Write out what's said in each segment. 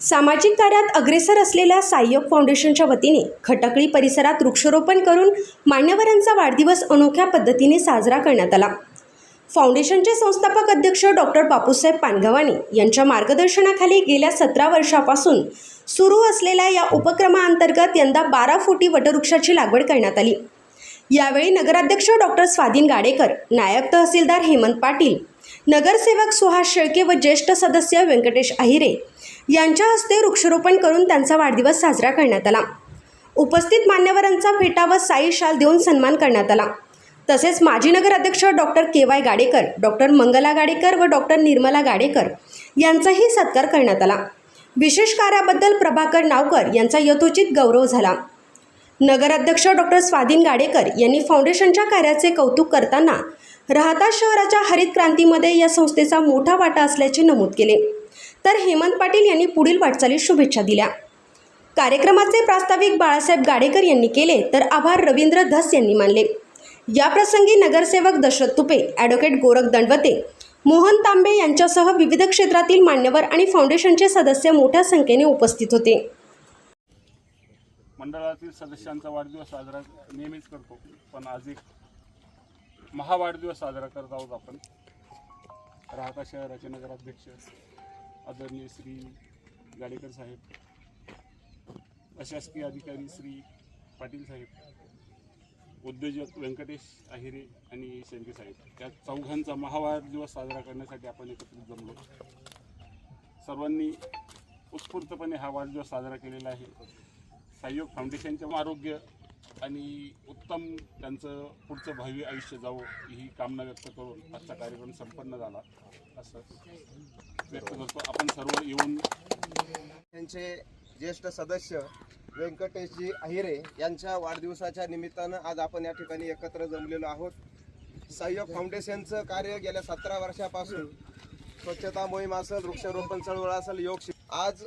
सामाजिक कार्यात अग्रेसर असलेल्या सहाय्यक फाउंडेशनच्या वतीने खटकळी परिसरात वृक्षारोपण करून मान्यवरांचा वाढदिवस अनोख्या पद्धतीने साजरा करण्यात आला। फाउंडेशनचे संस्थापक अध्यक्ष डॉक्टर बापूसाहेब पानगव्हाणे यांच्या मार्गदर्शनाखाली गेल्या 17 वर्षापासून सुरू असलेल्या या उपक्रमाअंतर्गत यंदा 12 फुटी वटवृक्षाची लागवड करण्यात आली। यावेळी नगराध्यक्ष डॉक्टर स्वाधीन गाडेकर, नायब तहसीलदार हेमंत पाटील, नगरसेवक सुहास शेळके व ज्येष्ठ सदस्य व्यंकटेश अहिरे यांच्या हस्ते वृक्षारोपण करून त्यांचा वाढदिवस साजरा करण्यात आला। उपस्थित मान्यवरांचा फेटा व साई शाल देऊन सन्मान करण्यात आला। तसेच माजी नगराध्यक्ष doctor K Y. Gadekar, doctor Mangala Gadekar व डॉक्टर निर्मला गाडेकर यांचाही सत्कार करण्यात आला। विशेष कार्याबद्दल प्रभाकर नावकर यांचा यथोचित गौरव झाला। नगराध्यक्ष डॉक्टर स्वाधीन गाडेकर यांनी फाउंडेशनच्या कार्याचे कौतुक करताना राहता शहराच्या हरित क्रांतीमध्ये या संस्थेचा मोठा वाटा असल्याचे नमूद केले। तर हेमंत पाटील यांनी पुढील वाटचालीस शुभेच्छा दिल्या। कार्यक्रमाचे प्रास्ताविक बाळासाहेब गाडेकर यांनी केले तर आभार रवींद्र धस यांनी मानले। याप्रसंगी नगरसेवक दशरथ तुपे, ॲडव्होकेट गोरख दंडवते, मोहन तांबे यांच्यासह विविध क्षेत्रातील मान्यवर आणि फाउंडेशनचे सदस्य मोठ्या संख्येने उपस्थित होते। मंडळातील सदस्यांचा वाढदिवस साजरा नेहमीच करतो, पण आज एक महावाढदिवस साजरा करत आहोत आपण। राहता शहराचे नगराध्यक्ष आदरणीय श्री गाडेकर साहेब, प्रशासकीय अधिकारी श्री पाटील साहेब, उद्योजक व्यंकटेश अहिरे आणि शेळके साहेब, या चौघांचा महावाढदिवस साजरा करण्यासाठी आपण एकत्रित जमलो। सर्वांनी उत्स्फूर्तपणे हा वाढदिवस साजरा केलेला आहे। सहाय्यक फाउंडेशनचे आरोग्य आणि उत्तम त्यांचं पुढचं भावी आयुष्य जावो ही कामना व्यक्त करून आजचा कार्यक्रम संपन्न झाला असं व्यक्त करतो। आपण सर्व येऊन त्यांचे ज्येष्ठ सदस्य व्यंकटेशजी अहिरे यांच्या वाढदिवसाच्या निमित्तानं आज आपण या ठिकाणी एकत्र जमलेलो आहोत। सहाय्यक फाउंडेशनचं कार्य गेल्या 17 वर्षापासून स्वच्छता मोहीम असेल, वृक्षारोपण चळवळ असेल, योग आज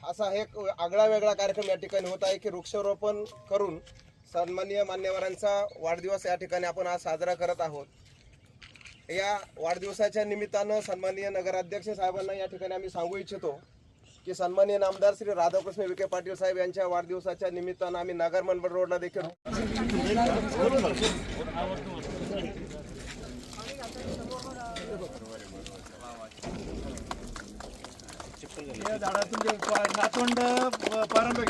असा एक आगळा वेगळा कार्यक्रम या ठिकाणी होत आहे की वृक्षारोपण करून सन्माननीय मान्यवरांचा वाढदिवस या ठिकाणी आपण आज साजरा करत आहोत। या वाढदिवसाच्या निमित्तानं सन्माननीय नगराध्यक्ष साहेबांना या ठिकाणी आम्ही सांगू इच्छितो की सन्माननीय नामदार श्री राधाकृष्ण विखे पाटील साहेब यांच्या वाढदिवसाच्या निमित्तानं आम्ही नगर मनमाड रोडला देखील नातवंड पारंब्या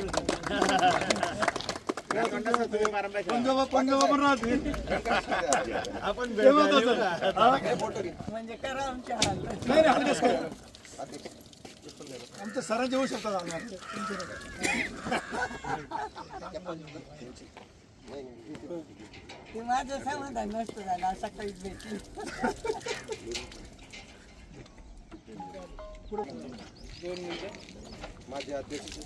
आपण आमच्या सरांचे होऊ शकतात। माझं समाधान नसतं झालं, सकाळी भेटली माझे अध्यक्ष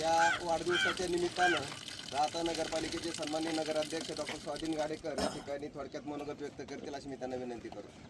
या वाढदिवसाच्या निमित्तानं राहता नगरपालिकेचे सन्माननीय नगराध्यक्ष डॉक्टर स्वाधीन गाडेकर या ठिकाणी थोडक्यात मनोगत व्यक्त करतील अशी मी त्यांना विनंती करतो।